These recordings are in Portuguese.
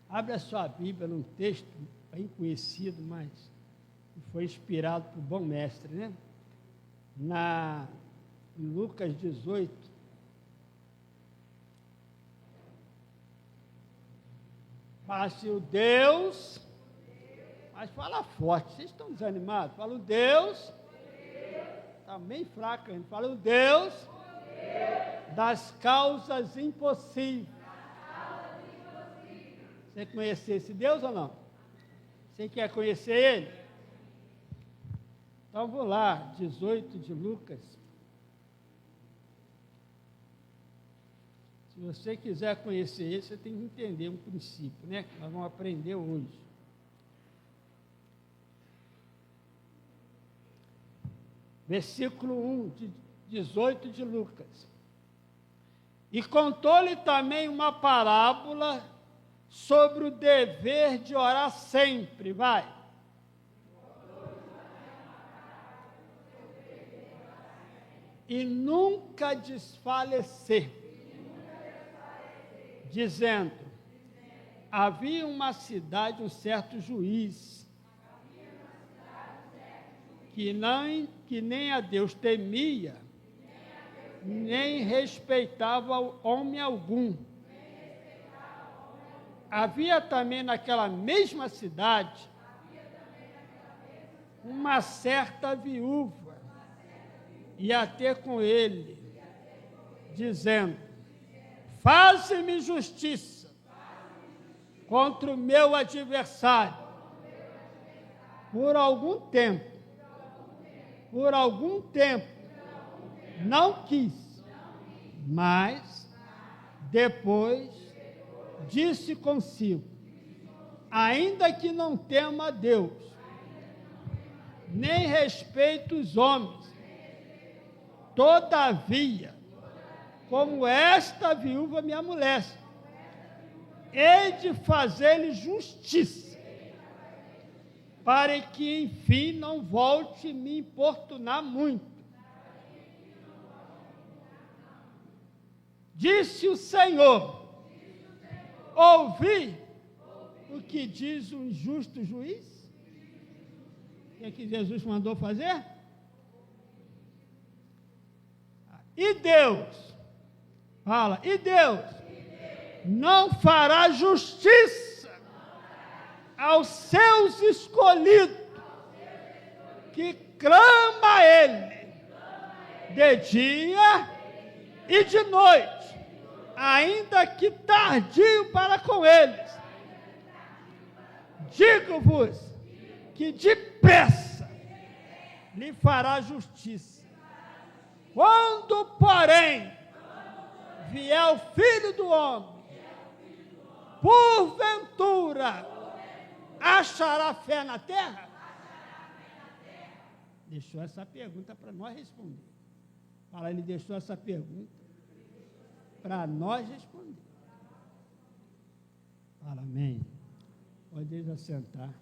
Abre a sua Bíblia num texto bem conhecido, mas que foi inspirado por bom mestre, né? Em Lucas 18. Fala assim, o Deus, mas fala forte, vocês estão desanimados? Fala o Deus, está bem fraco, a gente fala o Deus das causas impossíveis. Você conhecer esse Deus ou não? Você quer conhecer Ele? Então vou lá, 18 de Lucas. Se você quiser conhecer Ele, você tem que entender um princípio, né? Que nós vamos aprender hoje. Versículo 1, de 18 de Lucas. E contou-lhe também uma parábola sobre o dever de orar sempre, vai. E nunca desfalecer, dizendo, havia uma cidade, um certo juiz, que nem a Deus temia, nem respeitava homem algum. Havia também naquela mesma cidade uma certa viúva, ia ter com ele, dizendo, faze-me justiça contra o meu adversário. Por algum tempo, não quis, mas depois disse consigo, ainda que não tema a Deus, nem respeite os homens, todavia, como esta viúva me amolece, hei de fazer-lhe justiça, para que, enfim, não volte me importunar muito. Disse o Senhor, ouvi o que diz o injusto juiz? O que é que Jesus mandou fazer? E Deus, fala, e Deus não fará justiça aos seus escolhidos, que clama a Ele de dia e de noite, ainda que tardio para com eles. Digo-vos que depressa lhe fará justiça. Quando, porém, vier o Filho do Homem, porventura, achará fé na terra? Deixou essa pergunta para nós responder. Fala, ele deixou essa pergunta para nós responder. Fala, amém. Pode assentar.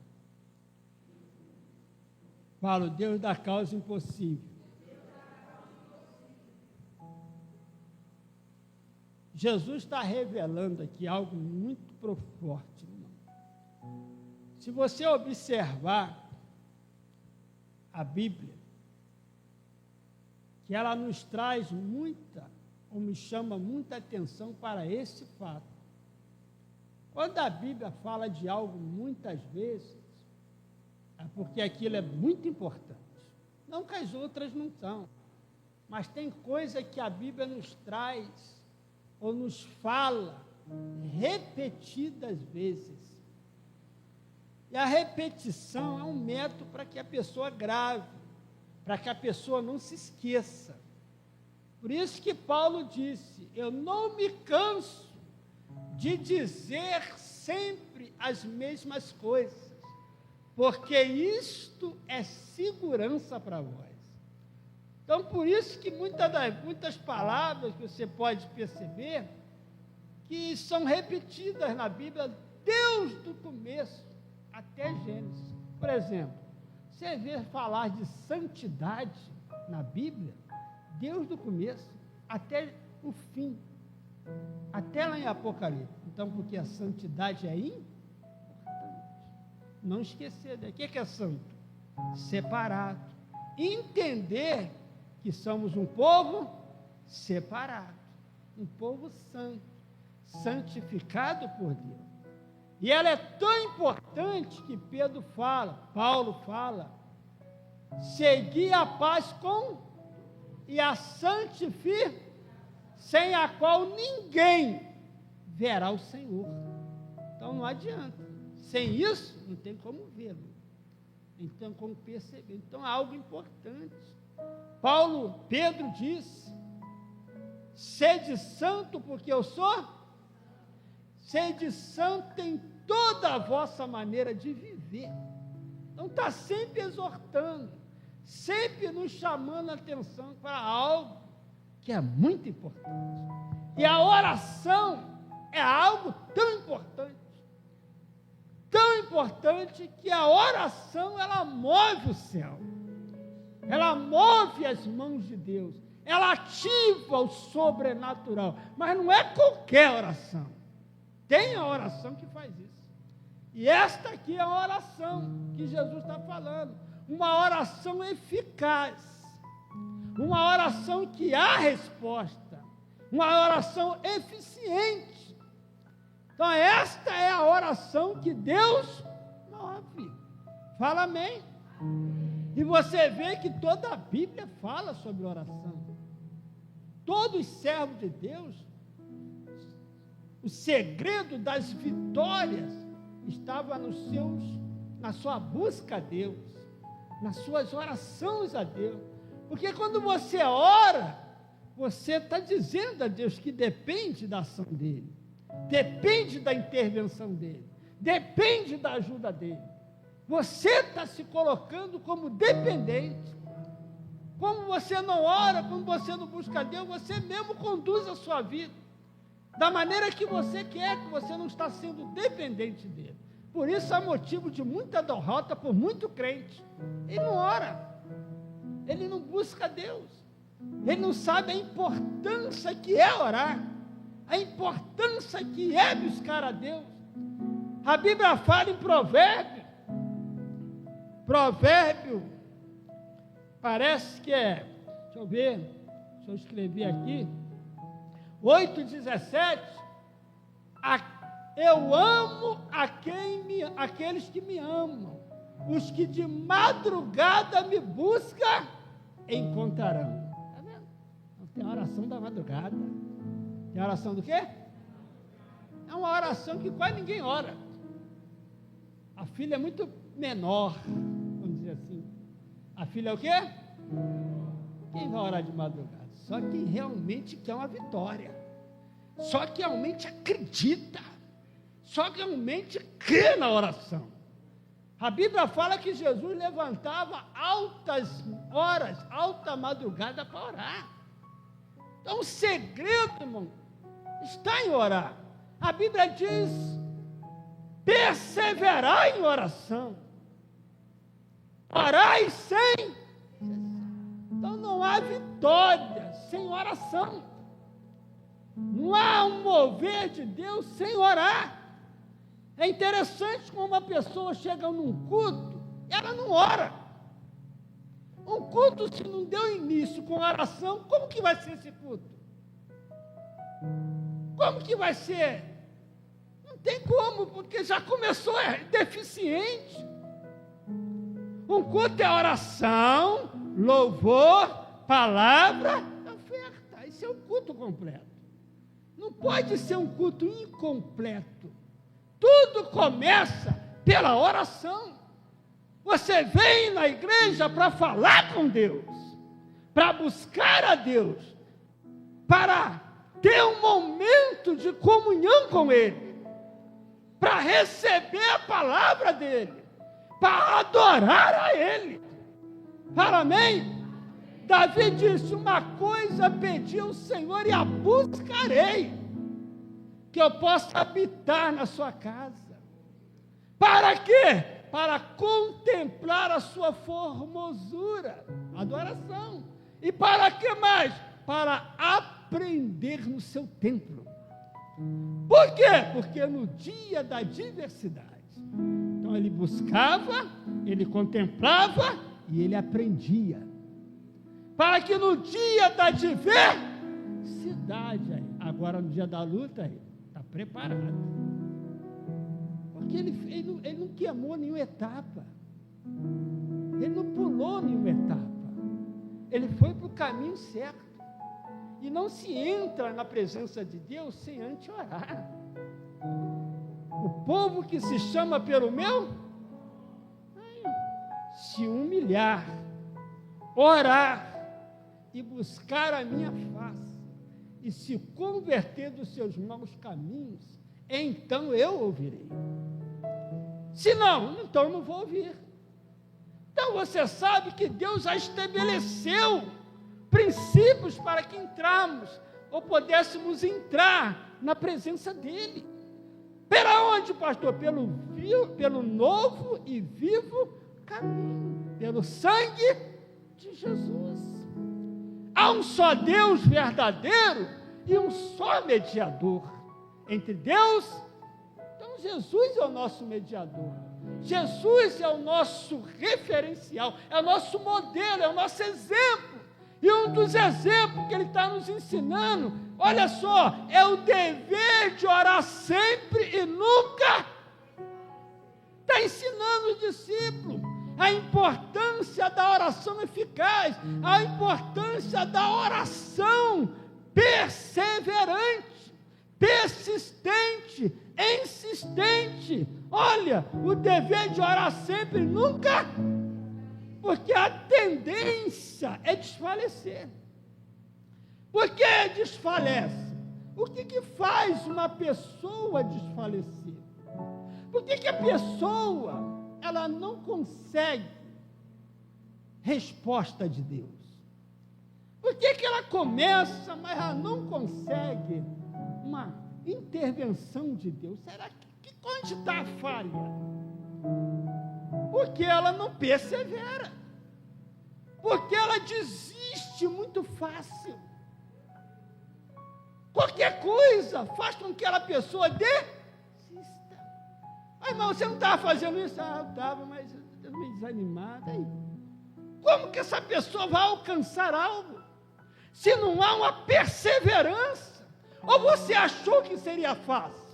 Fala, o Deus da causa impossível. Jesus está revelando aqui algo muito forte, irmão. Se você observar a Bíblia, que ela nos traz ou me chama muita atenção para esse fato. Quando a Bíblia fala de algo muitas vezes, é porque aquilo é muito importante. Não que as outras não são, mas tem coisa que a Bíblia nos traz ou nos fala repetidas vezes. E a repetição é um método para que a pessoa grave, para que a pessoa não se esqueça. Por isso que Paulo disse, eu não me canso de dizer sempre as mesmas coisas, porque isto é segurança para vós. Então, por isso que muitas palavras que você pode perceber que são repetidas na Bíblia, Deus do começo até Gênesis. Por exemplo, você vê falar de santidade na Bíblia, Deus do começo até o fim, até lá em Apocalipse. Então, porque a santidade é Não esquecer. O que é santo? Separado. Entender que somos um povo separado. Um povo santo. Santificado por Deus. E ela é tão importante que Paulo fala, segui a paz e a santificação, sem a qual ninguém verá o Senhor. Então não adianta. Sem isso, não tem como vê-lo. Não tem como perceber. Então é algo importante. Pedro disse, sede santo porque eu sou. Sede santo em toda a vossa maneira de viver. Então está sempre exortando, sempre nos chamando a atenção para algo que é muito importante. E a oração é algo tão importante que a oração, ela move o céu, ela move as mãos de Deus, ela ativa o sobrenatural, mas não é qualquer oração. Tem a oração que faz isso. E esta aqui é a oração que Jesus está falando. Uma oração eficaz. Uma oração que há resposta. Uma oração eficiente. Então, esta é a oração que Deus move. Fala amém. E você vê que toda a Bíblia fala sobre oração. Todos os servos de Deus, o segredo das vitórias estava na sua busca a Deus, nas suas orações a Deus. Porque quando você ora, você está dizendo a Deus que depende da ação dele, depende da intervenção dele, depende da ajuda dele. Você está se colocando como dependente. Como você não ora, como você não busca a Deus, você mesmo conduz a sua vida da maneira que você quer, que você não está sendo dependente dele. Por isso há motivo de muita derrota por muito crente. Ele não ora, ele não busca Deus, ele não sabe a importância que é orar, a importância que é buscar a Deus. A Bíblia fala em Provérbio, parece que é, deixa eu ver, deixa eu escrever aqui, 8,17, eu amo aqueles que me amam, os que de madrugada me buscam, encontrarão. Está vendo? Tem a oração da madrugada. Tem a oração do quê? É uma oração que quase ninguém ora. A filha é muito menor, vamos dizer assim. A filha é o quê? Quem vai orar de madrugada? Só quem realmente quer uma vitória, só quem realmente acredita, só quem realmente crê na oração. A Bíblia fala que Jesus levantava altas horas, alta madrugada para orar. Então o segredo, irmão, está em orar. A Bíblia diz, perseverar em oração, orai sem. Então não há vitória sem oração. Não há um mover de Deus sem orar. É interessante como uma pessoa chega num culto e ela não ora. Um culto, se não deu início com oração, como que vai ser esse culto? Como que vai ser? Não tem como, porque já começou deficiente. Um culto é oração, louvor, palavra, oferta. Isso é um culto completo. Não pode ser um culto incompleto. Tudo começa pela oração. Você vem na igreja para falar com Deus, para buscar a Deus, para ter um momento de comunhão com Ele, para receber a palavra dEle, para adorar a Ele. Fala amém? Davi disse, uma coisa pedi ao Senhor e a buscarei, que eu possa habitar na sua casa. Para quê? Para contemplar a sua formosura, adoração. E para que mais? Para aprender no seu templo. Por quê? Porque no dia da adversidade. Então ele buscava, ele contemplava e ele aprendia. Para que no dia da adversidade, agora no dia da luta, ele está preparado. Porque ele não queimou nenhuma etapa. Ele não pulou nenhuma etapa. Ele foi para o caminho certo. E não se entra na presença de Deus sem antes orar. O povo que se chama pelo meu, se humilhar, orar e buscar a minha face e se converter dos seus maus caminhos, então eu ouvirei. Se não, então eu não vou ouvir. Então você sabe que Deus já estabeleceu princípios para que entramos ou pudéssemos entrar na presença dele. Pela onde, pastor? Pelo novo e vivo caminho, pelo sangue de Jesus. Há um só Deus verdadeiro e um só mediador entre Deus. Então Jesus é o nosso mediador. Jesus é o nosso referencial, é o nosso modelo, é o nosso exemplo. E um dos exemplos que ele está nos ensinando, olha só, é o dever de orar sempre e nunca. Está ensinando os discípulos a importância da oração eficaz, a importância da oração perseverante, persistente, insistente. Olha, o dever de orar sempre e nunca, porque a tendência é desfalecer. Por que desfalece? O que faz uma pessoa desfalecer? Por que a pessoa ela não consegue resposta de Deus? Por que ela começa, mas ela não consegue uma intervenção de Deus? Será que onde está a falha? Porque ela não persevera. Porque ela desiste muito fácil. Qualquer coisa faz com que aquela pessoa desista. Irmão, você não estava fazendo isso? Ah, eu estava, mas eu estou meio desanimado. Aí, como que essa pessoa vai alcançar algo? Se não há uma perseverança. Ou você achou que seria fácil?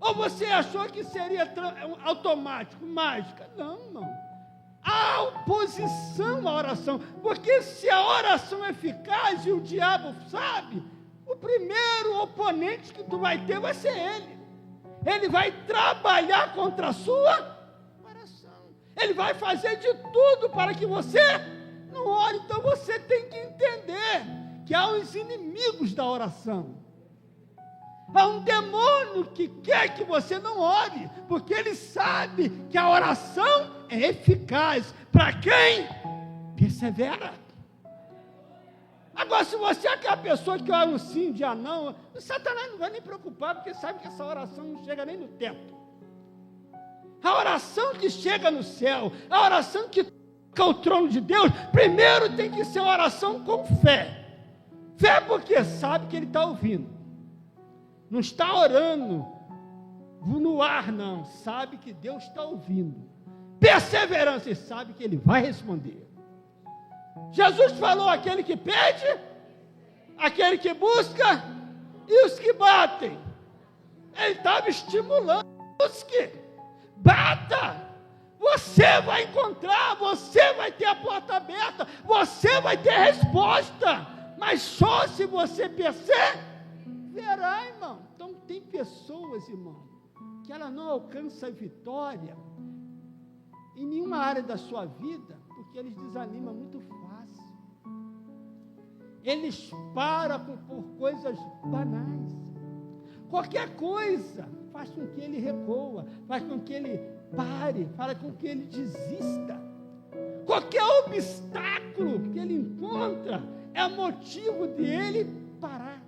Ou você achou que seria automático, mágica? Não, irmão. Há oposição à oração. Porque se a oração é eficaz e o diabo sabe, o primeiro oponente que tu vai ter vai ser ele. Ele vai trabalhar contra a sua oração. Ele vai fazer de tudo para que você não ore. Então você tem que entender que há os inimigos da oração. Há um demônio que quer que você não ore, porque ele sabe que a oração é eficaz para quem persevera. Agora, se você é aquela pessoa que ora um sim, um dia não, o Satanás não vai nem preocupar, porque sabe que essa oração não chega nem no teto. A oração que chega no céu, a oração que toca o trono de Deus, primeiro tem que ser uma oração com fé. Fé porque sabe que ele está ouvindo. Não está orando no ar, não. Sabe que Deus está ouvindo. Perseverança e sabe que Ele vai responder. Jesus falou: aquele que pede, aquele que busca e os que batem. Ele estava estimulando. Busque, bata. Você vai encontrar, você vai ter a porta aberta, você vai ter resposta. Mas só se você perseverar, irmão. Então tem pessoas, irmão, que ela não alcança a vitória em nenhuma área da sua vida, porque eles desanimam muito fácil. Eles param por coisas banais. Qualquer coisa faz com que ele recua, faz com que ele pare, faz com que ele desista. Qualquer obstáculo que ele encontra é motivo de ele parar.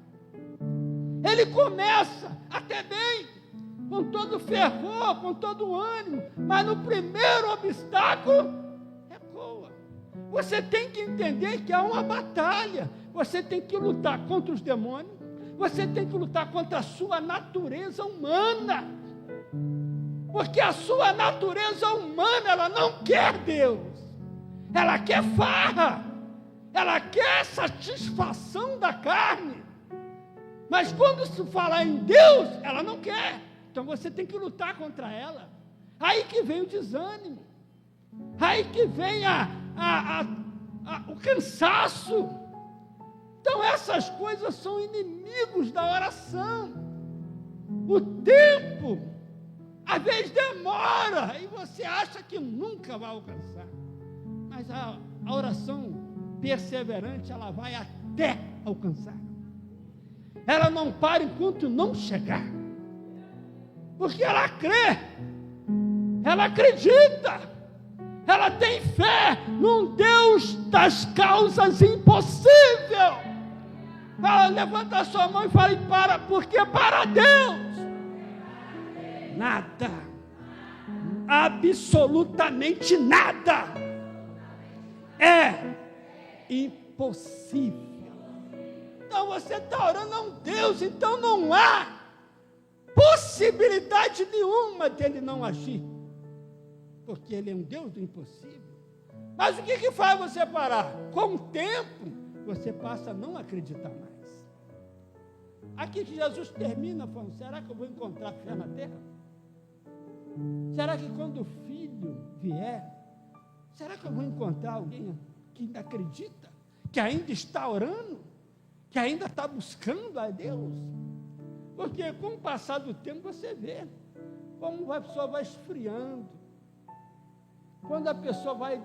Ele começa até bem, com todo fervor, com todo ânimo, mas no primeiro obstáculo, recua. Você tem que entender que há uma batalha. Você tem que lutar contra os demônios, você tem que lutar contra a sua natureza humana. Porque a sua natureza humana, ela não quer Deus. Ela quer farra. Ela quer satisfação da carne. Mas quando se falar em Deus, ela não quer. Então você tem que lutar contra ela. Aí que vem o desânimo. Aí que vem o cansaço. Então essas coisas são inimigos da oração. O tempo, às vezes demora, e você acha que nunca vai alcançar. Mas a oração perseverante, ela vai até alcançar. Ela não para enquanto não chegar. Porque ela crê, ela acredita, ela tem fé num Deus das causas impossível. Ela levanta a sua mão e fala, porque para Deus nada, absolutamente nada é impossível. Então você está orando a um Deus, então não há possibilidade nenhuma dele não agir, porque ele é um Deus do impossível. Mas o que faz você parar? Com o tempo, você passa a não acreditar mais. Aqui que Jesus termina falando, será que eu vou encontrar fé na terra? Será que quando o filho vier, será que eu vou encontrar alguém que ainda acredita, que ainda está orando, que ainda está buscando a Deus? Porque com o passar do tempo você vê como a pessoa vai esfriando, quando a pessoa vai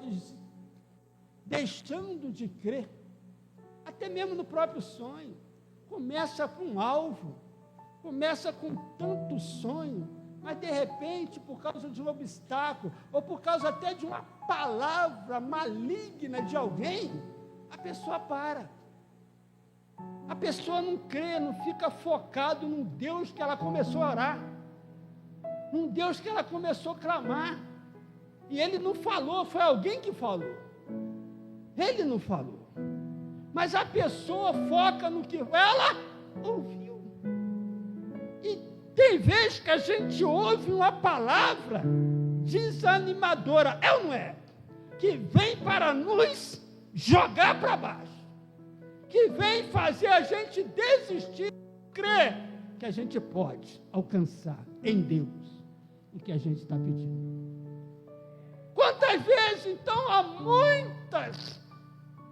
deixando de crer, até mesmo no próprio sonho. Começa com um alvo, começa com tanto sonho, mas de repente, por causa de um obstáculo, ou por causa até de uma palavra maligna de alguém, a pessoa para. A pessoa não crê, não fica focado num Deus que ela começou a orar, num Deus que ela começou a clamar. E ele não falou, foi alguém que falou. Ele não falou. Mas a pessoa foca no que ela ouviu. E tem vezes que a gente ouve uma palavra desanimadora, é ou não é? Que vem para nos jogar para baixo, que vem fazer a gente desistir, crer que a gente pode alcançar em Deus o que a gente está pedindo. Quantas vezes, então, há muitas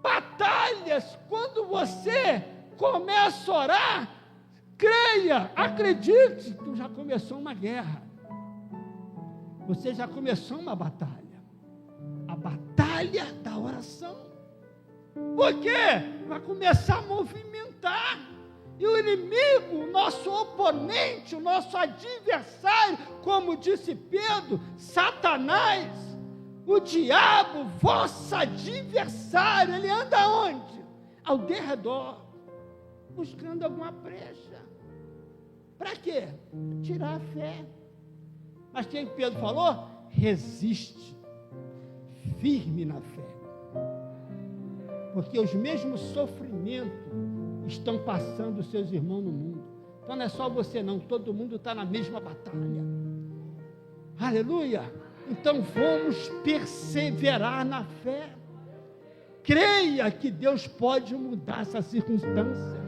batalhas, quando você começa a orar, creia, acredite, tu já começou uma guerra, você já começou uma batalha, a batalha da oração. Por quê? Vai começar a movimentar, e o inimigo, o nosso oponente, o nosso adversário, como disse Pedro, Satanás, o diabo, vosso adversário, ele anda onde? Ao derredor, buscando alguma brecha. Para quê? Tirar a fé. Mas quem Pedro falou? Resiste, firme na fé. Porque os mesmos sofrimentos estão passando os seus irmãos no mundo. Então não é só você não, todo mundo está na mesma batalha. Aleluia! Então vamos perseverar na fé. Creia que Deus pode mudar essa circunstância.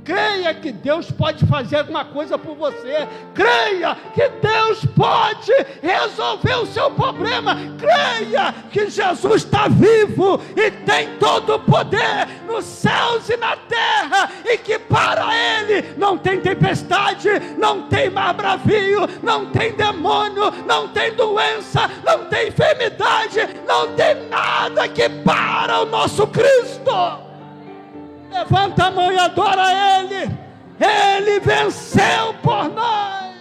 Creia que Deus pode fazer alguma coisa por você. Creia que Deus pode resolver o seu problema. Creia que Jesus está vivo e tem todo o poder nos céus e na terra, e que para Ele não tem tempestade, não tem mar bravio, não tem demônio, não tem doença, não tem enfermidade, não tem nada que para o nosso Cristo. Levanta a mão e adora Ele. Ele venceu por nós,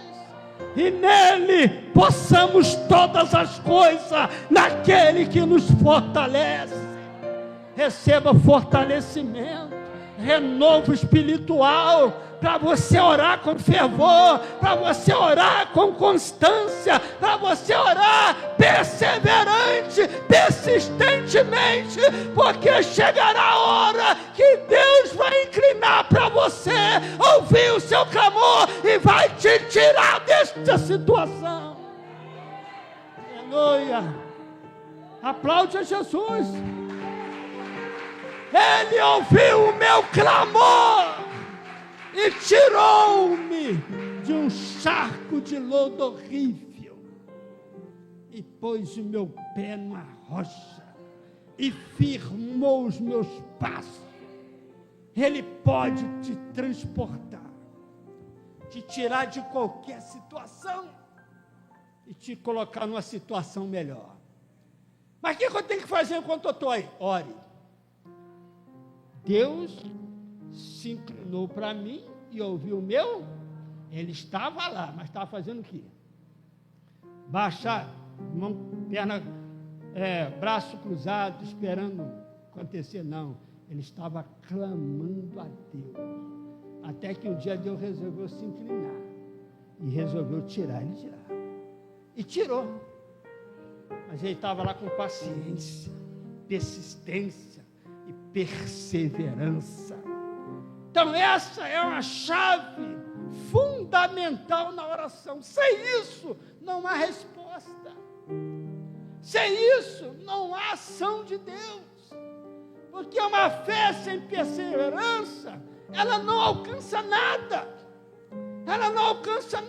e nele possamos todas as coisas naquele que nos fortalece. Receba fortalecimento, renovo espiritual, para você orar com fervor, para você orar com constância, para você orar perseverante, persistentemente, porque chegará a hora que Deus vai inclinar para você, ouvir o seu clamor e vai te tirar desta situação. Aleluia! Aplaude a Jesus! Ele ouviu o meu clamor e tirou-me de um charco de lodo horrível e pôs o meu pé na rocha e firmou os meus passos. Ele pode te transportar, te tirar de qualquer situação e te colocar numa situação melhor. Mas o que eu tenho que fazer enquanto eu estou aí? Ore. Deus se inclinou para mim e ouviu o meu. Ele estava lá, mas estava fazendo o quê? Baixar, mão, perna, braço cruzado, esperando acontecer, não. Ele estava clamando a Deus. Até que um dia Deus resolveu se inclinar e resolveu tirar. Ele tirar. E tirou. Mas ele estava lá com paciência, persistência e perseverança. Então essa é uma chave fundamental na oração. Sem isso, não há resposta. Sem isso, não há ação de Deus. Porque uma fé sem perseverança, ela não alcança nada. Ela não alcança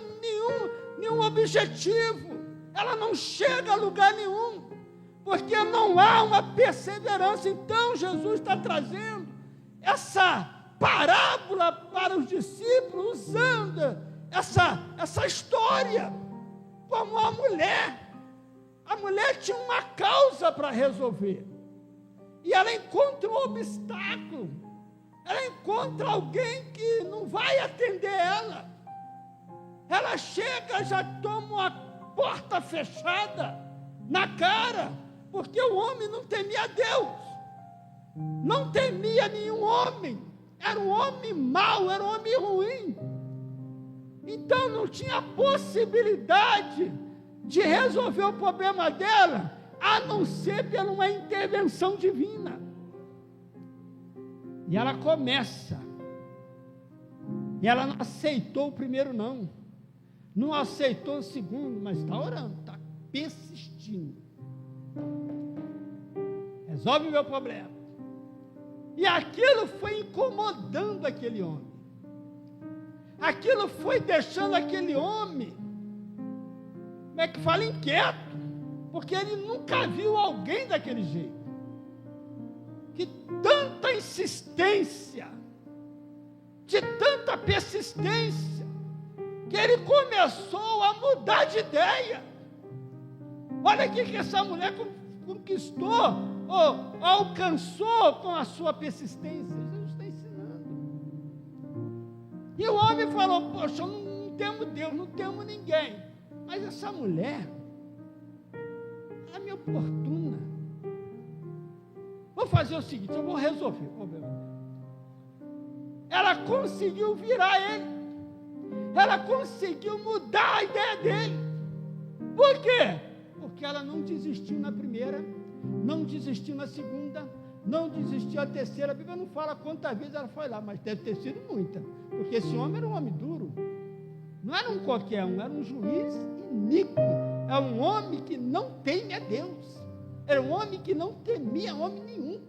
nenhum objetivo. Ela não chega a lugar nenhum. Porque não há uma perseverança. Então Jesus está trazendo essa parábola para os discípulos, usando essa história como uma mulher. A mulher tinha uma causa para resolver. E ela encontra um obstáculo. Ela encontra alguém que não vai atender ela. Ela chega, já toma uma porta fechada na cara, porque o homem não temia Deus. Não temia nenhum homem. Era um homem mau, era um homem ruim. Então não tinha possibilidade de resolver o problema dela, a não ser por uma intervenção divina. E ela começa. E ela não aceitou o primeiro não. Não aceitou o segundo, mas está orando, está persistindo. Resolve o meu problema. E aquilo foi incomodando aquele homem. Aquilo foi deixando aquele homem, como é que fala, inquieto. Porque ele nunca viu alguém daquele jeito. Que tanta insistência, de tanta persistência, que ele começou a mudar de ideia. Olha o que essa mulher conquistou, ou alcançou com a sua persistência. Jesus está ensinando. E o homem falou, poxa, eu não temo Deus, não temo ninguém. Mas essa mulher, ela me oportuna. Vou fazer o seguinte, eu vou resolver o problema dela. Ela conseguiu virar ele. Ela conseguiu mudar a ideia dele. Por quê? Porque ela não desistiu na primeira, não desistiu na segunda, não desistiu na terceira. A Bíblia não fala quantas vezes ela foi lá, mas deve ter sido muita. Porque esse homem era um homem duro. Não era um qualquer um, era um juiz iníquo. É um homem que não teme a Deus. Era um homem que não temia homem nenhum.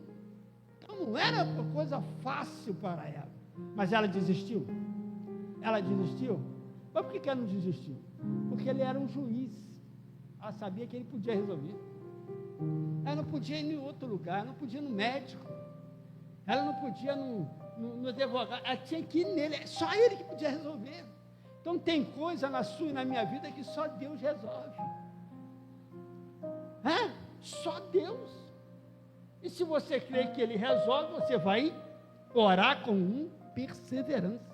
Então não era uma coisa fácil para ela. Mas ela desistiu. Ela desistiu. Mas por que ela não desistiu? Porque ele era um juiz. Ela sabia que ele podia resolver. Ela não podia ir em outro lugar, ela não podia ir no médico. Ela não podia ir no advogado. Ela tinha que ir nele. É só ele que podia resolver. Então tem coisa na sua e na minha vida que só Deus resolve. Só Deus. E se você crê que Ele resolve, você vai orar com perseverança.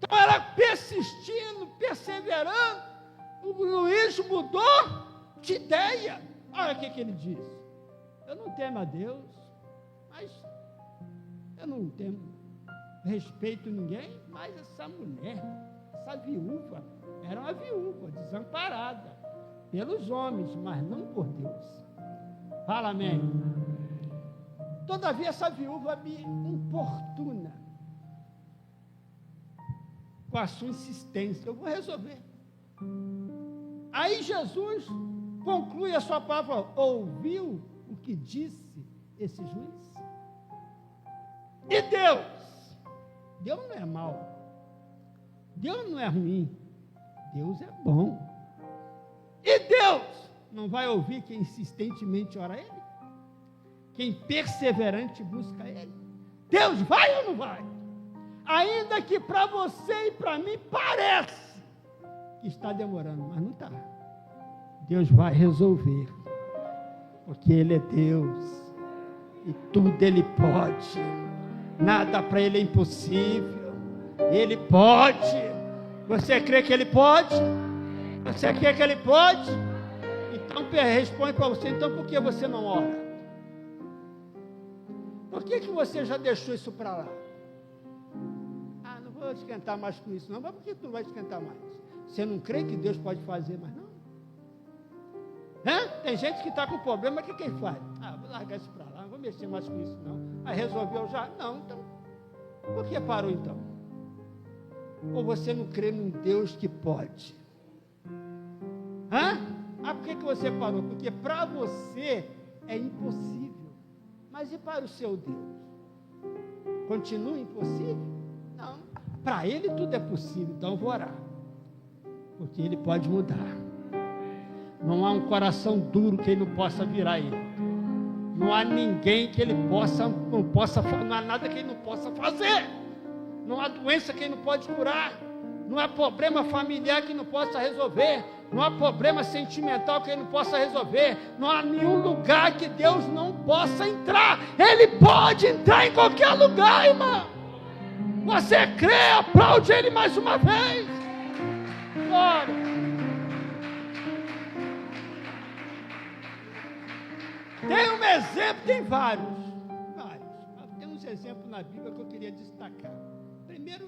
Então ela persistindo, perseverando, o Luiz mudou de ideia. Olha o que ele diz. Eu não temo a Deus, mas eu não temo, respeito ninguém, mas essa mulher, essa viúva, era uma viúva desamparada pelos homens, mas não por Deus. Fala amém. Todavia essa viúva me importuna com a sua insistência. Eu vou resolver. Aí Jesus conclui a sua palavra, ouviu o que disse esse juiz? E Deus não é mau, Deus não é ruim, Deus é bom. E Deus não vai ouvir quem insistentemente ora a Ele? Quem perseverante busca Ele? Deus vai ou não vai? Ainda que para você e para mim parece que está demorando, mas não está. Deus vai resolver, porque Ele é Deus e tudo Ele pode, nada para Ele é impossível. Ele pode. Você crê que Ele pode? Você crê que Ele pode? Então responde para você, então por que você não ora? Por que você já deixou isso para lá? Ah, não vou esquentar mais com isso não. Mas por que tu não vai esquentar mais? Você não crê que Deus pode fazer mais não? Tem gente que está com problema, o que quem faz? Ah, vou largar isso para lá, não vou mexer mais com isso não. Aí resolveu já? Não, então, por que parou então? Ou você não crê num Deus que pode? Ah, por que você parou? Porque para você é impossível. Mas e para o seu Deus? Continua impossível? Não. Para Ele tudo é possível, então eu vou orar. Porque Ele pode mudar. Não há um coração duro que Ele não possa virar Ele. Não há ninguém que Ele não há nada que Ele não possa fazer. Não há doença que Ele não pode curar. Não há problema familiar que Ele não possa resolver. Não há problema sentimental que Ele não possa resolver. Não há nenhum lugar que Deus não possa entrar. Ele pode entrar em qualquer lugar, irmão. Você crê, aplaude Ele mais uma vez. Glória. Tem um exemplo, tem vários. Tem uns exemplos na Bíblia que eu queria destacar. Primeiro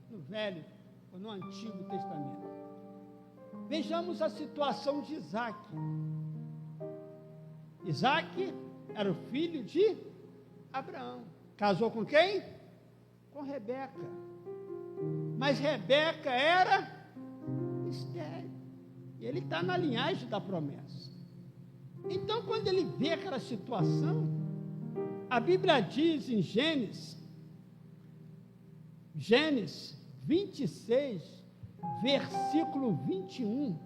no Velho, ou no Antigo Testamento. Vejamos a situação de Isaac. Isaac era o filho de Abraão. Casou com quem? Com Rebeca. Mas Rebeca era estéril. E ele está na linhagem da promessa. Então, quando ele vê aquela situação, a Bíblia diz em Gênesis 26, versículo 21,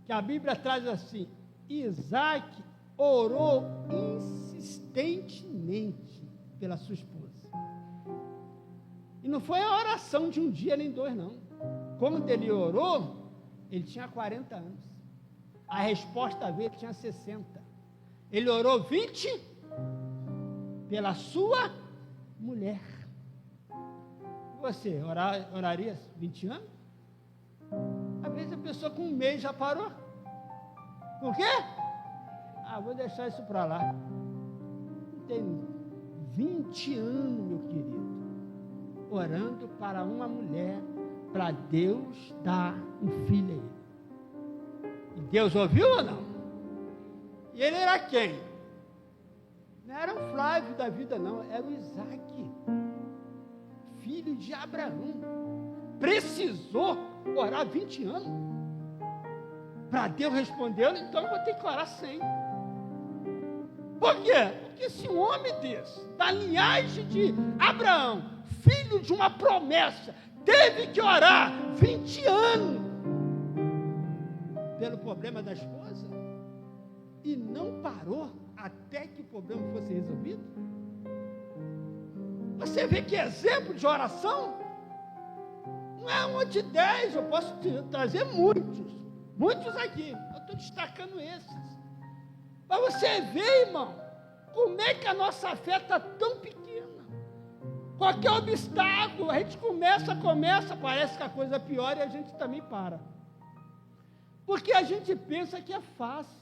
que a Bíblia traz assim: Isaac orou insistentemente pela sua esposa. E não foi a oração de um dia nem dois, não. Quando ele orou, ele tinha 40 anos. A resposta veio, ele tinha 60. Ele orou 20 pela sua mulher. Você oraria 20 anos? Às vezes a pessoa com um mês já parou. Por quê? Ah, vou deixar isso para lá. Tem 20 anos, meu querido, orando para uma mulher, para Deus dar um filho a ele. E Deus ouviu ou não? E ele era quem? Não era o Flávio da vida, não. Era o Isaac, filho de Abraão. Precisou orar 20 anos para Deus responder, então eu vou ter que orar 100. Por quê? Porque se um homem desse, da linhagem de Abraão, filho de uma promessa, teve que orar 20 anos pelo problema da esposa e não parou até que o problema fosse resolvido. Você vê que exemplo de oração não é um de 10, eu posso trazer muitos aqui, eu estou destacando esses, para você ver, irmão, como é que a nossa fé está tão pequena. Qualquer obstáculo, a gente começa, parece que a coisa piora e a gente também para. Porque a gente pensa que é fácil.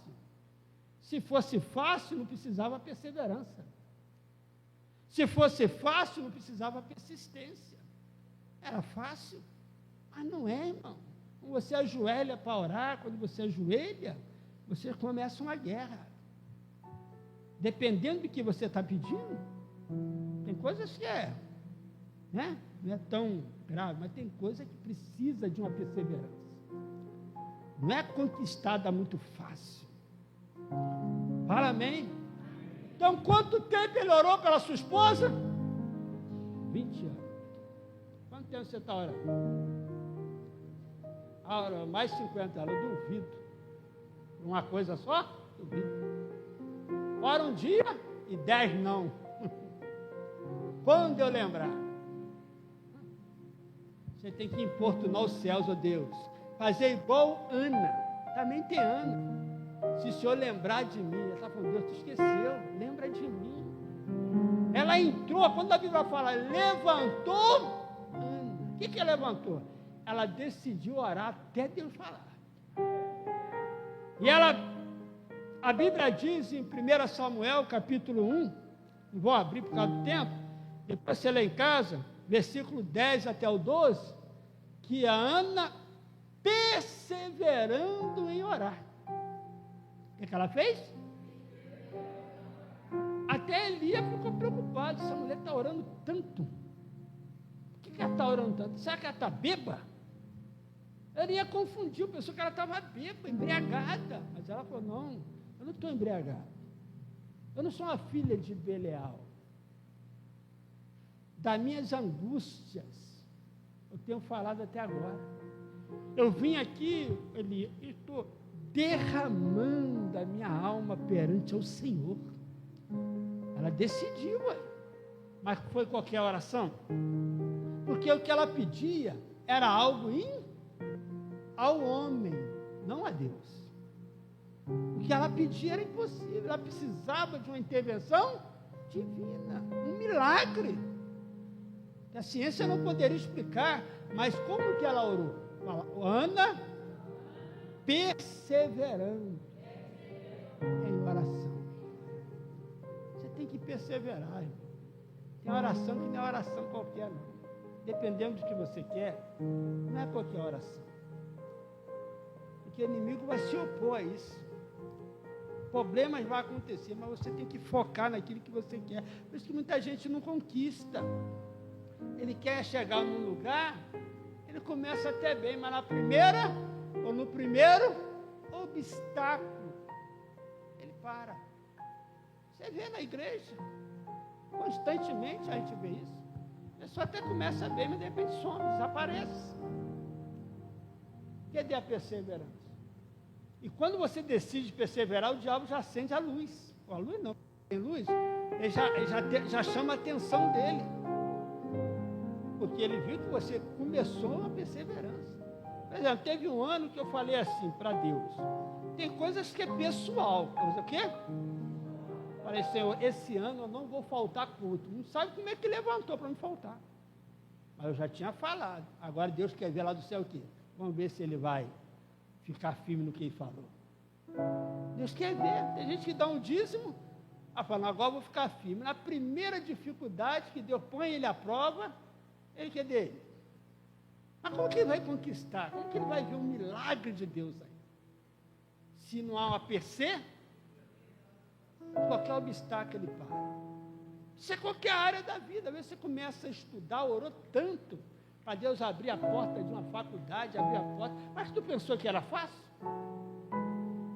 Se fosse fácil, não precisava perseverança. Se fosse fácil, não precisava persistência. Era fácil, mas não é, irmão. Quando você ajoelha para orar, quando você ajoelha, você começa uma guerra. Dependendo do que você está pedindo, tem coisas que não é tão grave, mas tem coisa que precisa de uma perseverança. não é conquistada muito fácil. Fala amém? Então, quanto tempo ele orou pela sua esposa? 20 anos. Quanto tempo você está orando? Ora, mais 50 anos, eu duvido. Uma coisa só? Duvido. Ora um dia e 10 não. Quando eu lembrar? Você tem que importunar os céus, ó Deus. Fazer igual Ana. Também tem Ana. Se o Senhor lembrar de mim, ela está falando, Deus te esqueceu, lembra de mim. Ela entrou, quando a Bíblia fala, levantou Ana. O que ela levantou? Ela decidiu orar até Deus falar. E a Bíblia diz em 1 Samuel, capítulo 1, não vou abrir por causa do tempo, depois você lê em casa, versículo 10 até o 12, que a Ana, perseverando em orar. O que ela fez? Até Elias ficou preocupado, essa mulher está orando tanto. Por que ela está orando tanto? Será que ela está bêbada? Ela ia confundir, pensou que ela estava bêbada, embriagada. Mas ela falou, não, eu não estou embriagada. Eu não sou uma filha de Belial. Das minhas angústias, eu tenho falado até agora. Eu vim aqui, Elias, e estou derramando a minha alma perante ao Senhor. Ela decidiu, mas foi qualquer oração? Porque o que ela pedia era algo ao homem, não a Deus. O que ela pedia era impossível, ela precisava de uma intervenção divina, um milagre. Que a ciência não poderia explicar, mas como que ela orou? Ana, perseverando em oração. Você tem que perseverar, irmão. Tem oração que não é oração qualquer, não. Dependendo do que você quer, não é qualquer oração. Porque o inimigo vai se opor a isso. Problemas vão acontecer, mas você tem que focar naquilo que você quer. Por isso que muita gente não conquista. Ele quer chegar num lugar, ele começa até bem, mas no primeiro obstáculo, ele para. Você vê na igreja, constantemente a gente vê isso. A pessoa até começa bem, mas de repente some, desaparece. Cadê a perseverança? E quando você decide perseverar, o diabo já acende a luz. A luz não, tem luz, ele já chama a atenção dele. Porque ele viu que você começou uma perseverança. Por exemplo, teve um ano que eu falei assim para Deus, tem coisas que é pessoal. O quê? Falei, Senhor, esse ano eu não vou faltar culto. Não sabe como é que levantou para me faltar. Mas eu já tinha falado. Agora Deus quer ver lá do céu o quê? Vamos ver se ele vai ficar firme no que ele falou. Deus quer ver. Tem gente que dá um dízimo, falando, agora eu vou ficar firme. Na primeira dificuldade que Deus põe ele à prova, ele quer dele. Mas como que ele vai conquistar? Como que ele vai ver um milagre de Deus aí? Se não há uma perseverança, qualquer obstáculo ele para. Isso é qualquer área da vida. Às vezes você começa a estudar, orou tanto para Deus abrir a porta de uma faculdade, abrir a porta. Mas tu pensou que era fácil?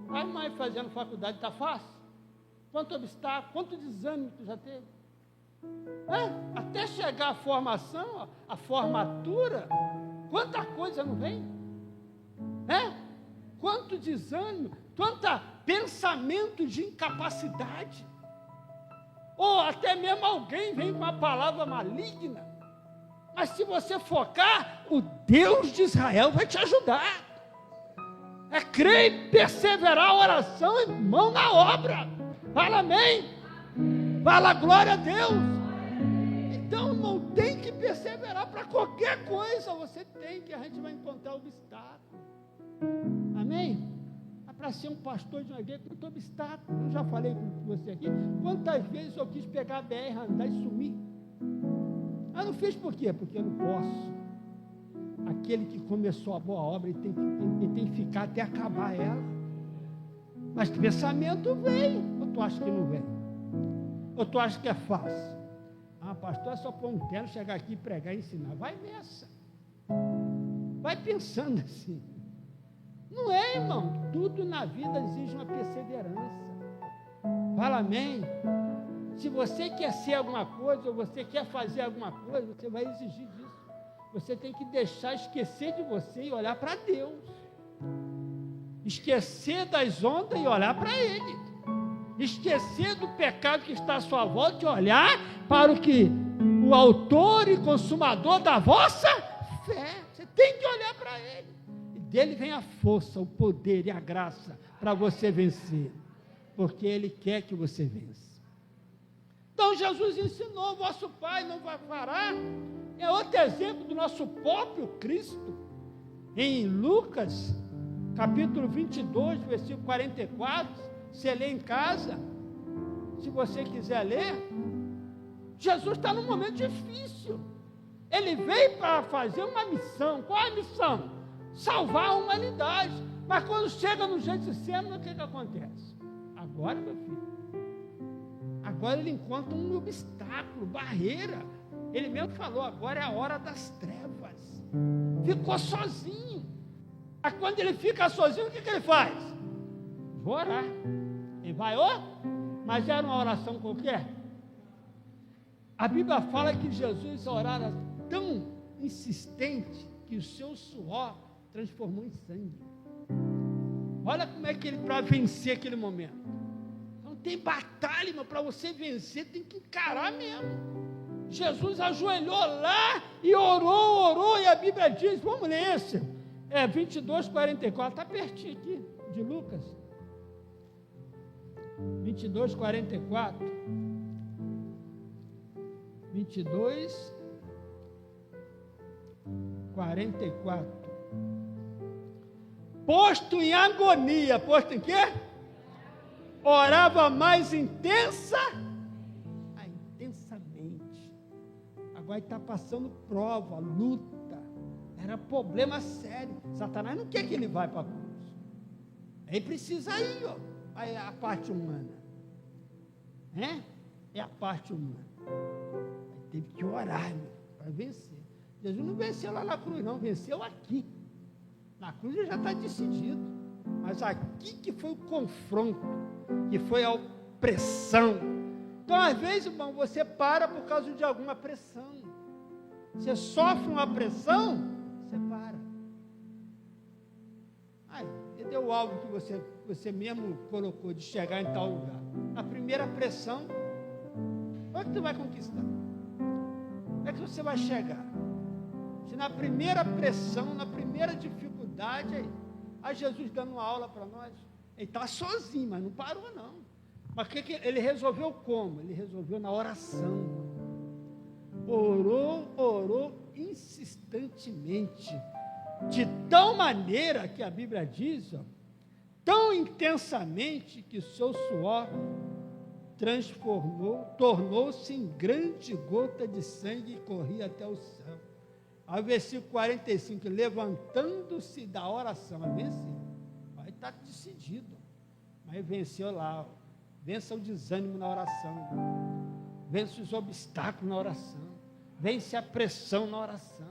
Vai mais fazendo faculdade, está fácil? Quanto obstáculo, quanto desânimo tu já teve? Até chegar a formação, a formatura, quanta coisa não vem? Quanto desânimo, quanto pensamento de incapacidade, ou até mesmo alguém vem com uma palavra maligna, mas se você focar, o Deus de Israel vai te ajudar. Crer e perseverar a oração e mão na obra. Fala amém. Fala glória a Deus. Então não tem que perseverar para qualquer coisa. Você tem que, a gente vai encontrar obstáculo. Amém? Para ser um pastor de uma igreja, muito obstáculo. Eu já falei com você aqui. Quantas vezes eu quis pegar a BR, andar e sumir? Eu não fiz por quê? Porque eu não posso. Aquele que começou a boa obra, ele tem que ficar até acabar ela. Mas que pensamento vem? Ou tu acha que não vem? Ou tu acha que é fácil? Pastor, é só pôr um terno, chegar aqui, pregar e ensinar. Vai nessa. Vai pensando assim. Não é, irmão. Tudo na vida exige uma perseverança. Fala amém. Se você quer ser alguma coisa, ou você quer fazer alguma coisa, você vai exigir disso. Você tem que deixar esquecer de você e olhar para Deus. Esquecer das ondas e olhar para Ele. Esquecer do pecado que está à sua volta e olhar para o autor e consumador da vossa fé. Você tem que olhar para Ele. E dele vem a força, o poder e a graça para você vencer. Porque Ele quer que você vença. Então Jesus ensinou, vosso Pai não vai parar. É outro exemplo do nosso próprio Cristo. Em Lucas, capítulo 22, versículo 44, você lê em casa, se você quiser ler, Jesus está num momento difícil. Ele veio para fazer uma missão. Qual é a missão? Salvar a humanidade. Mas quando chega no Getsemane, o que acontece? Agora, meu filho, agora ele encontra um obstáculo, barreira. Ele mesmo falou, agora é a hora das trevas. Ficou sozinho. Aí quando ele fica sozinho, o que ele faz? Vou orar. Ele vai orar, mas era uma oração qualquer. A Bíblia fala que Jesus orara tão insistente que o seu suor transformou em sangue. Olha como é que ele, para vencer aquele momento. Então tem batalha, irmão, para você vencer, tem que encarar mesmo. Jesus ajoelhou lá e orou, e a Bíblia diz, vamos ler esse, 22, 44, está pertinho aqui, de Lucas. 22, 44. 22, 44. Posto em agonia, posto em quê? Orava mais intensamente. Agora está passando prova, luta. Era problema sério. Satanás não quer que ele vá para a cruz. Ele precisa ir, ó. Aí a parte humana. É a parte humana. Aí teve que orar, para vencer. Jesus não venceu lá na cruz, não. Venceu aqui. Na cruz ele já está decidido. Mas aqui que foi o confronto. Que foi a opressão. Então, às vezes, irmão, você para por causa de alguma pressão. Você sofre uma pressão, você para. Aí, cadê o alvo que você mesmo colocou de chegar em tal lugar? A primeira pressão, como é que você vai conquistar? Como é que você vai chegar? Se na primeira pressão, na primeira dificuldade, aí Jesus dando uma aula para nós, ele está sozinho, mas não parou não. Mas ele resolveu como? Ele resolveu na oração. Orou insistentemente, de tal maneira que a Bíblia diz, tão intensamente que o seu suor tornou-se em grande gota de sangue e corria até o céu. Aí o versículo 45, levantando-se da oração, venceu. Aí está decidido, mas venceu lá, vença o desânimo na oração, vence os obstáculos na oração, vence a pressão na oração,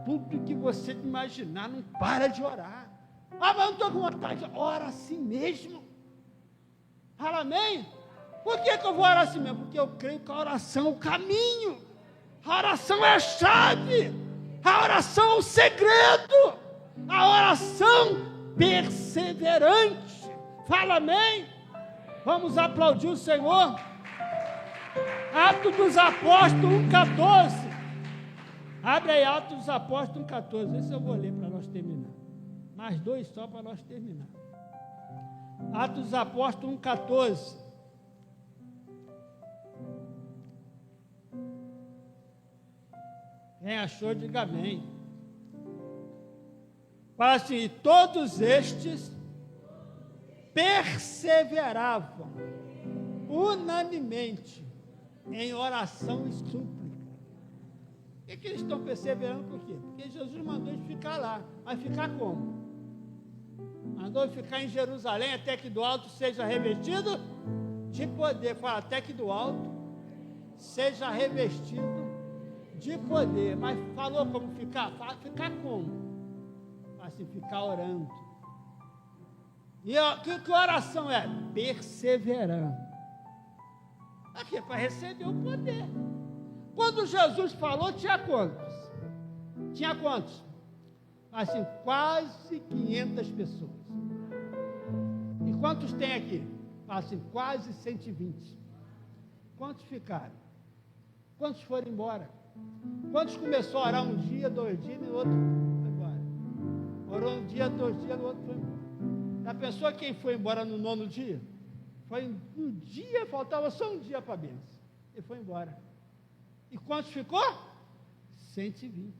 tudo que você imaginar, não para de orar. Ah, mas eu não estou com vontade, ora assim mesmo. Fala amém? Por que eu vou orar assim mesmo? Porque eu creio que a oração é o caminho, a oração é a chave, a oração é o segredo, a oração perseverante. Fala amém? Vamos aplaudir o Senhor. Atos dos Apóstolos 1,14. Abre aí Atos dos Apóstolos 1,14. Esse eu vou ler para nós terminar. Mais dois só para nós terminar. Atos dos Apóstolos 1,14. Quem achou, diga amém. Fala assim, todos estes perseveravam unanimemente em oração e súplica. Por que eles estão perseverando? Por quê? Porque Jesus mandou eles ficar lá. Mas ficar como? Mandou ficar em Jerusalém até que do alto seja revestido de poder. Fala, até que do alto seja revestido de poder. Mas falou como ficar? Fala, ficar como? Assim, ficar orando. que oração é? Perseverando. Aqui é para receber o poder. Quando Jesus falou, tinha quantos? Tinha quantos? Assim, quase 500 pessoas. E quantos tem aqui? Assim, quase 120. Quantos ficaram? Quantos foram embora? Quantos começou a orar um dia, 2 dias, e no outro foi embora? Orou um dia, 2 dias, no outro foi embora. A pessoa quem foi embora no 9º dia? Foi um dia, faltava só um dia para a bênção. E foi embora. E quantos ficou? 120.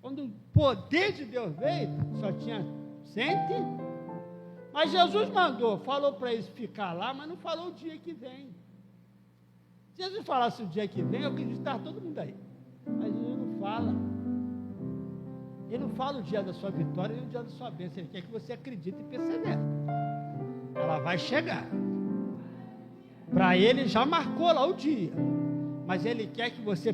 Quando o poder de Deus veio, só tinha 100. Mas Jesus mandou, falou para eles ficar lá, mas não falou o dia que vem. Se Jesus falasse o dia que vem, eu acredito que estava todo mundo aí. Mas ele não fala. Ele não fala o dia da sua vitória e o dia da sua bênção. Ele quer que você acredite e persevere. Ela vai chegar. Para ele já marcou lá o dia. Mas ele quer que você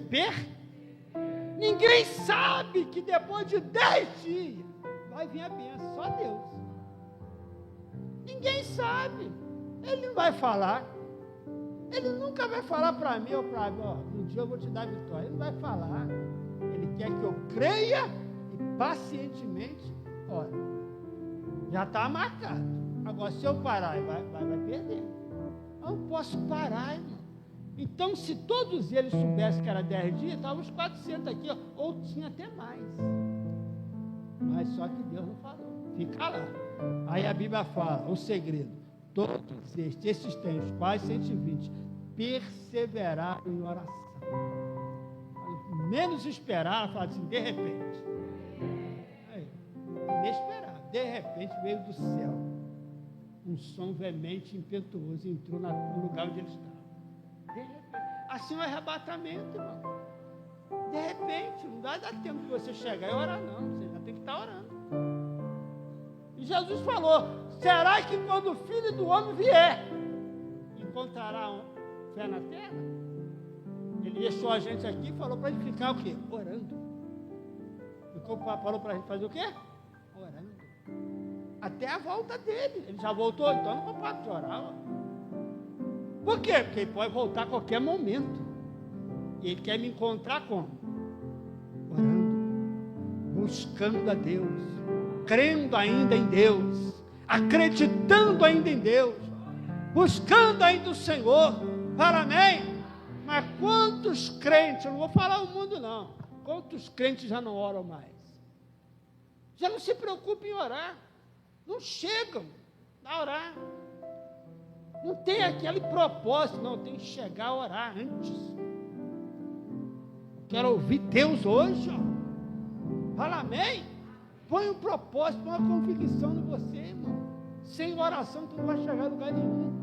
Ninguém sabe que depois de 10 dias vai vir a bênção. Só Deus. Ninguém sabe. Ele não vai falar. Ele nunca vai falar para mim ou para mim, um dia eu vou te dar vitória. Ele não vai falar. Ele quer que eu creia e pacientemente, olha, já está marcado. Agora, se eu parar, vai perder. Eu não posso parar, irmão. Então, se todos eles soubessem que era 10 dias, estavam os 400 aqui, ou tinha até mais. Mas só que Deus não falou. Fica lá. Aí a Bíblia fala, o segredo. Todos estes têm, os quase 120, perseveraram em oração. Menos esperar, fala assim, de repente. Aí, inesperado. De repente veio do céu um som veemente, impetuoso, entrou no lugar onde ele estava. De repente. Assim é o arrebatamento, irmão. De repente, não vai dar tempo de você chegar e orar, não. Você já tem que estar orando. E Jesus falou, será que quando o Filho do Homem vier, encontrará fé na terra? Ele deixou a gente aqui e falou para a gente ficar o quê? Orando. Falou para a gente fazer o quê? Orando. Até a volta dele. Ele já voltou, então não vou parar de orar. Ó. Por quê? Porque ele pode voltar a qualquer momento. E ele quer me encontrar como? Orando. Buscando a Deus. Crendo ainda em Deus. Acreditando ainda em Deus. Buscando ainda o Senhor. Para amém? Mas quantos crentes, eu não vou falar o mundo não, quantos crentes já não oram mais? Já não se preocupam em orar, não chegam a orar, não tem aquele propósito, não, tem que chegar a orar antes. Quero ouvir Deus hoje, ó. Fala amém? Põe um propósito, põe uma convicção em você, irmão. Sem oração tu não vai chegar a lugar nenhum.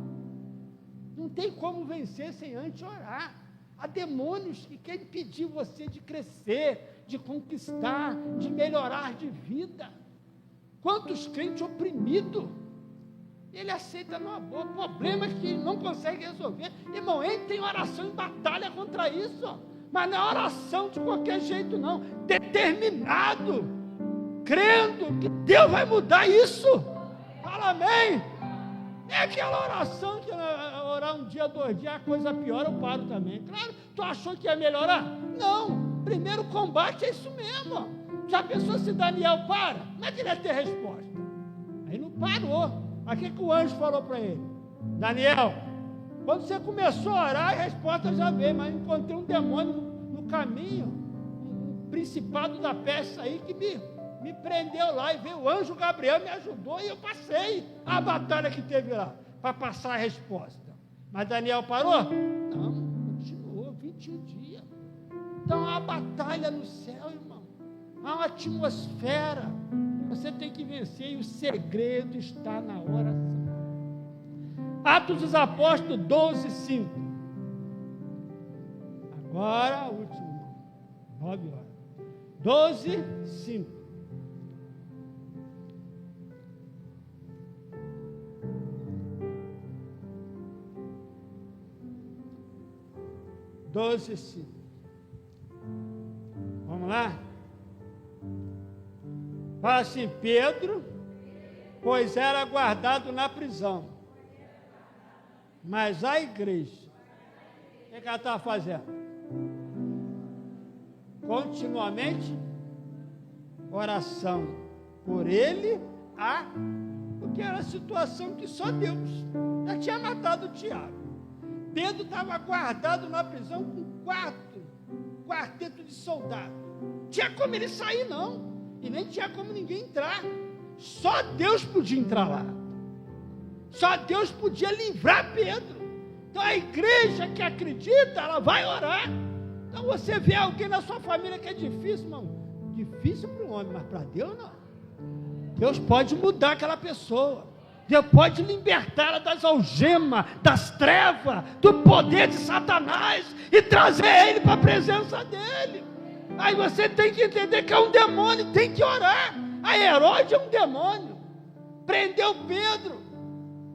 Não tem como vencer sem antes orar. Há demônios que querem impedir você de crescer, de conquistar, de melhorar de vida. Quantos crentes oprimidos, ele aceita numa boa, problema que ele não consegue resolver. Irmão, entra em oração, em batalha contra isso, mas não é oração de qualquer jeito não, determinado, crendo que Deus vai mudar isso. Fala amém. É aquela oração que orar um dia, 2 dias, a coisa piora, eu paro também. Claro, tu achou que ia melhorar? Não, primeiro combate é isso mesmo. Ó. Já pensou se Daniel para? Como é que ele ia ter resposta? Aí não parou. Mas o que o anjo falou para ele? Daniel, quando você começou a orar, a resposta já veio, mas encontrei um demônio no caminho, um principado da peste aí que me prendeu lá, e veio o anjo Gabriel, me ajudou e eu passei a batalha que teve lá, para passar a resposta. Mas Daniel parou? Não, continuou 21 dias. Então há uma batalha no céu, irmão. Há uma atmosfera. Você tem que vencer e o segredo está na oração. Atos dos Apóstolos 12, 5. Agora, o último, 9 horas. 12, 5. Vamos lá? Fala assim, Pedro, pois era guardado na prisão. Mas a igreja, o que ela estava fazendo? Continuamente, oração por ele, porque era a situação que só Deus já tinha matado o Tiago. Pedro estava guardado na prisão com quarteto de soldados. Tinha como ele sair, não. E nem tinha como ninguém entrar. Só Deus podia entrar lá. Só Deus podia livrar Pedro. Então a igreja que acredita, ela vai orar. Então você vê alguém na sua família que é difícil, irmão. Difícil para um homem, mas para Deus não. Deus pode mudar aquela pessoa. Deus pode libertá-la das algemas, das trevas, do poder de Satanás e trazer ele para a presença dele. Aí você tem que entender que é um demônio, tem que orar. A Herodes é um demônio. Prendeu Pedro.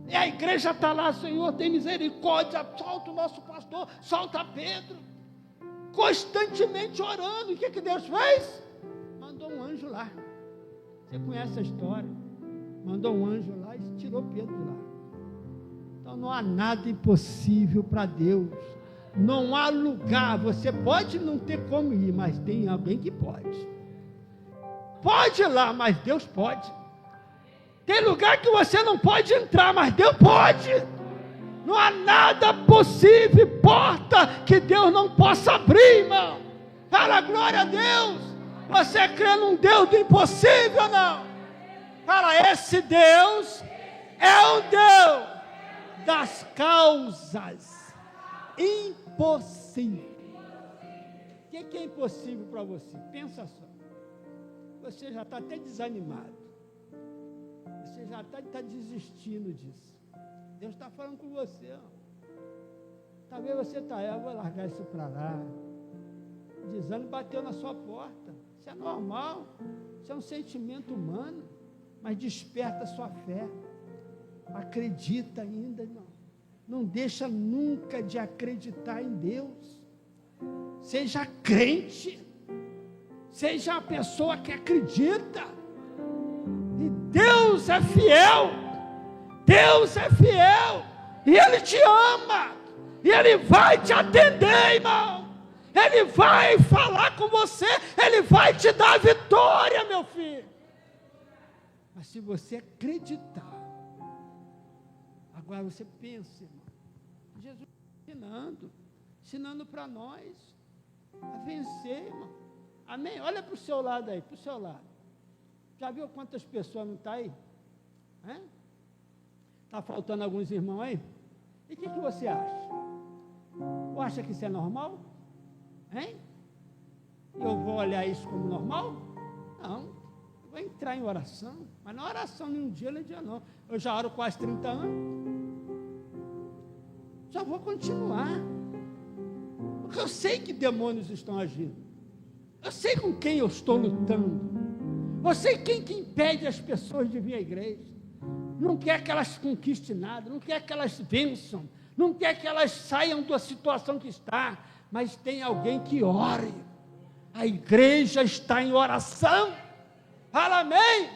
E a igreja está lá, Senhor, tem misericórdia, solta o nosso pastor, solta Pedro. Constantemente orando. O que Deus fez? Mandou um anjo lá. Você conhece a história. Mandou um anjo lá e tirou Pedro de lá. Então não há nada impossível para Deus. Não há lugar. Você pode não ter como ir, mas tem alguém que pode. Pode ir lá, mas Deus pode. Tem lugar que você não pode entrar, mas Deus pode. Não há nada possível, porta que Deus não possa abrir, irmão. Fala glória a Deus. Você crê num Deus do impossível ou não? Fala, esse Deus é o Deus das causas impossíveis. O que é impossível para você? Pensa só. Você já está até desanimado. Você já está desistindo disso. Deus está falando com você. Ó. Talvez você está, eu vou largar isso para lá. O desânimo bateu na sua porta. Isso é normal. Isso é um sentimento humano. Mas desperta a sua fé. Acredita ainda, irmão. Não deixa nunca de acreditar em Deus. Seja crente. Seja a pessoa que acredita. E Deus é fiel. Deus é fiel. E Ele te ama. E Ele vai te atender, irmão. Ele vai falar com você. Ele vai te dar vitória, meu filho. Mas se você acreditar, agora você pensa, irmão, Jesus ensinando para nós a vencer, irmão. Amém? Olha para o seu lado aí, para o seu lado. Já viu quantas pessoas não estão aí? Está faltando alguns irmãos aí? E o que você acha? Ou acha que isso é normal? Hein? Eu vou olhar isso como normal? Não. Eu vou entrar em oração. Mas não é oração nem um dia, nem dia não. Eu já oro quase 30 anos. Já vou continuar. Porque eu sei que demônios estão agindo. Eu sei com quem eu estou lutando. Eu sei quem que impede as pessoas de vir à igreja. Não quer que elas conquistem nada. Não quer que elas vençam. Não quer que elas saiam da situação que está. Mas tem alguém que ore. A igreja está em oração. Fala amém.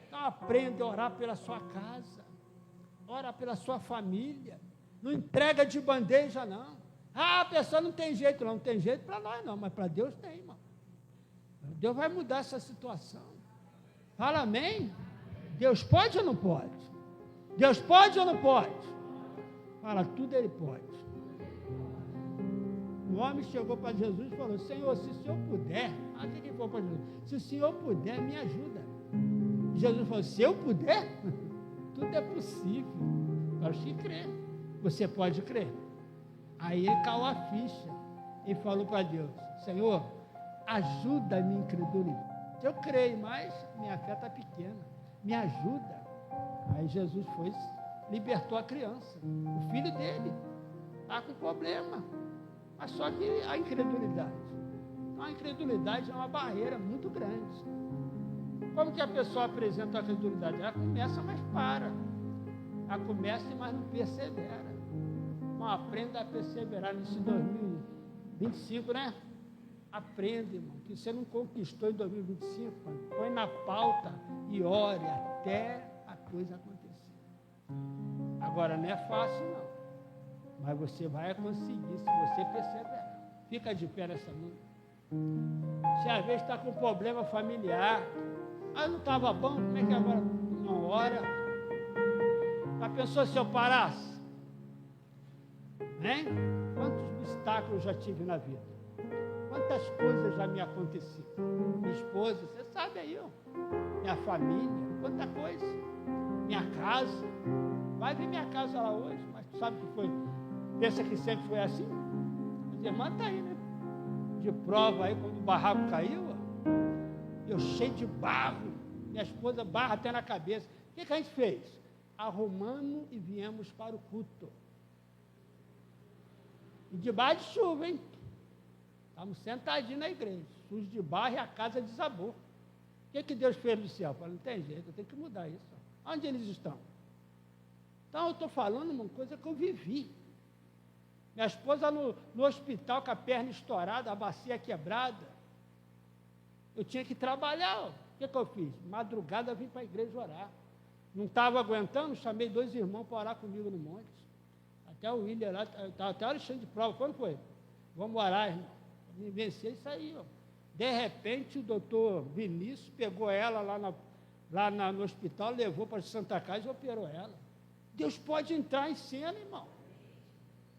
Então aprenda a orar pela sua casa. Ora pela sua família. Não entrega de bandeja não. A pessoa não tem jeito não. Não tem jeito para nós não. Mas para Deus tem, irmão. Deus vai mudar essa situação. Fala amém. Deus pode ou não pode? Deus pode ou não pode? Fala, tudo Ele pode. O homem chegou para Jesus e falou, Senhor, se o Senhor puder, o que foi para Jesus? Se o Senhor puder, me ajuda. Jesus falou, se eu puder, tudo é possível. Para os que crer. Você pode crer. Aí ele caiu a ficha e falou para Deus, Senhor, ajuda a minha incredulidade. Eu creio, mas minha fé está pequena. Me ajuda. Aí Jesus foi, libertou a criança, o filho dele. Está com problema. Mas só que a incredulidade. A incredulidade é uma barreira muito grande. Como que a pessoa apresenta a incredulidade? Ela começa, mas para. Ela começa, mas não persevera. Então aprenda a perseverar nesse 2025, né? Aprenda, irmão, que você não conquistou em 2025. Põe na pauta e ore até a coisa acontecer. Agora, não é fácil, não. Mas você vai conseguir se você perseverar. Fica de pé nessa noite. Se às vezes está com problema familiar, não estava bom, como é que agora não ora? Já pensou se eu parasse? Hein? Quantos obstáculos já tive na vida? Quantas coisas já me aconteceram? Minha esposa, você sabe aí, ó. Minha família, quanta coisa. Minha casa. Vai ver minha casa lá hoje, mas tu sabe que foi. Pensa que sempre foi assim? As irmãs estão aí, né? De prova aí, quando o barraco caiu, ó, eu cheio de barro, minha esposa barra até na cabeça. O que a gente fez? Arrumamos e viemos para o culto. E debaixo de chuva, hein? Estamos sentadinhos na igreja, sujo de barro e a casa desabou. O que Deus fez no céu? Falei, não tem jeito, eu tenho que mudar isso. Onde eles estão? Então, eu estou falando uma coisa que eu vivi. Minha esposa no hospital com a perna estourada, a bacia quebrada. Eu tinha que trabalhar. Ó. O que eu fiz? Madrugada eu vim para a igreja orar. Não estava aguentando, chamei 2 irmãos para orar comigo no monte. Até o William lá, até o Alexandre de prova. Quando foi? Vamos orar, irmão. Me vencer isso aí. Ó. De repente, o doutor Vinícius pegou ela lá no hospital, levou para a Santa Casa e operou ela. Deus pode entrar em cena, irmão.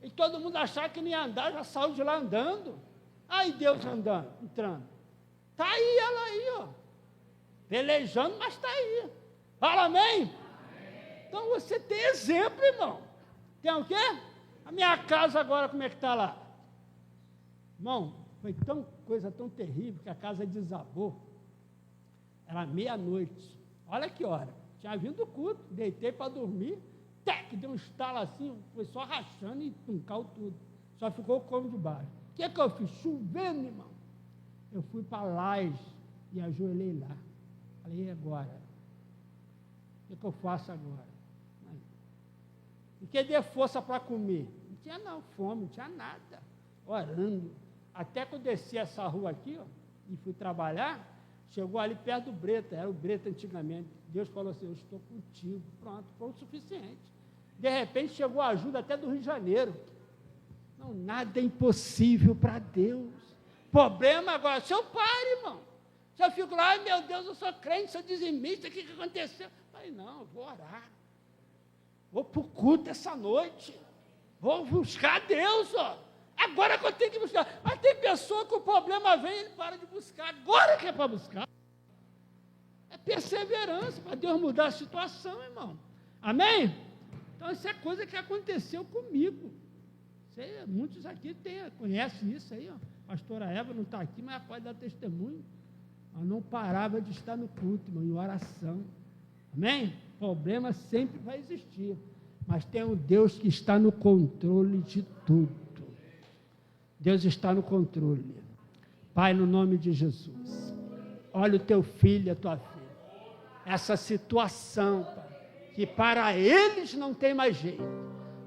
E todo mundo achava que não ia andar, já saiu de lá andando. Aí Deus entrando. Está aí ela aí, ó. Pelejando, mas está aí. Fala amém? Então você tem exemplo, irmão. Tem o quê? A minha casa agora, como é que está lá? Irmão, foi coisa tão terrível que a casa desabou. Era meia-noite. Olha que hora. Tinha vindo o culto, deitei para dormir. Que deu um estalo assim, foi só rachando e caiu tudo. Só ficou o cômodo de baixo. O que eu fiz? Chovendo, irmão. Eu fui para Laje e ajoelhei lá. Falei, e agora? O que eu faço agora? E que dê força para comer? Não tinha não, fome, não tinha nada. Orando. Até que eu desci essa rua aqui, ó, e fui trabalhar, chegou ali perto do Breta, era o Breta antigamente. Deus falou assim, eu estou contigo. Pronto, foi o suficiente. De repente chegou a ajuda até do Rio de Janeiro. Não, nada é impossível para Deus. Problema agora, se eu paro, irmão. Se eu fico lá, ai meu Deus, eu sou crente, sou dizimista, o que aconteceu? Aí não, eu vou orar. Vou para o culto essa noite. Vou buscar Deus, ó. Agora que eu tenho que buscar. Mas tem pessoa que o problema vem e ele para de buscar. Agora que é para buscar. É perseverança para Deus mudar a situação, irmão. Amém? Então, isso é coisa que aconteceu comigo. Muitos aqui conhecem isso aí, ó. A pastora Eva não está aqui, mas pode dar testemunho. Ela não parava de estar no culto, irmão, em oração. Amém? Problema sempre vai existir. Mas tem um Deus que está no controle de tudo. Deus está no controle. Pai, no nome de Jesus, olha o teu filho e a tua filha. Essa situação, Pai, que para eles não tem mais jeito,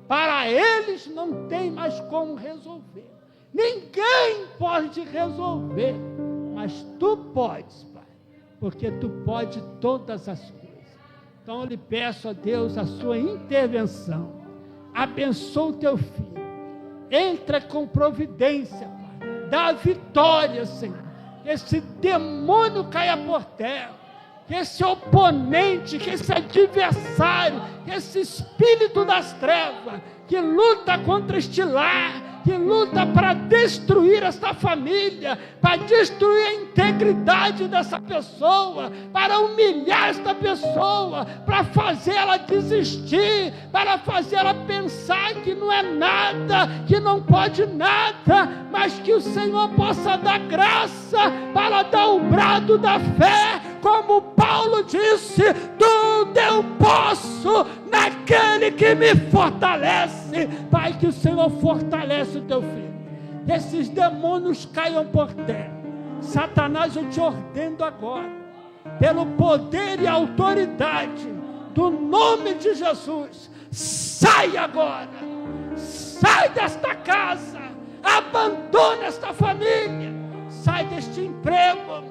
para eles não tem mais como resolver. Ninguém pode resolver, mas tu podes, Pai, porque tu pode todas as coisas. Então eu lhe peço a Deus a sua intervenção. Abençoa o teu filho. Entra com providência, Pai. Dá vitória, Senhor. Que esse demônio caia por terra. Que esse oponente, que esse adversário, que esse espírito das trevas, que luta contra este lar, que luta para destruir esta família, para destruir a integridade dessa pessoa, para humilhar esta pessoa, para fazer ela desistir, para fazer ela pensar que não é nada, que não pode nada, mas que o Senhor possa dar graça para dar o brado da fé, como Paulo disse, tudo eu posso naquele que me fortalece. Pai, que o Senhor fortalece o teu filho, que esses demônios caiam por terra. Satanás, eu te ordeno agora, pelo poder e autoridade do nome de Jesus, sai agora, sai desta casa, abandona esta família, sai deste emprego,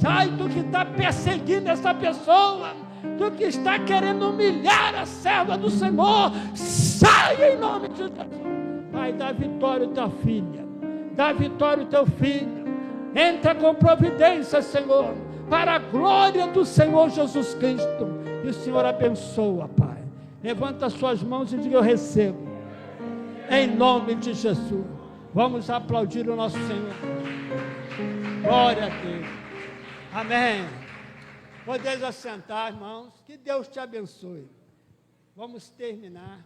sai do que está perseguindo essa pessoa, do que está querendo humilhar a serva do Senhor, saia em nome de Jesus. Pai, dá vitória à tua filha, dá vitória ao teu filho, entra com providência, Senhor, para a glória do Senhor Jesus Cristo, e o Senhor abençoa, Pai. Levanta as suas mãos e diga: eu recebo, em nome de Jesus. Vamos aplaudir o nosso Senhor. Glória a Deus. Amém. Podeis assentar, irmãos. Que Deus te abençoe. Vamos terminar.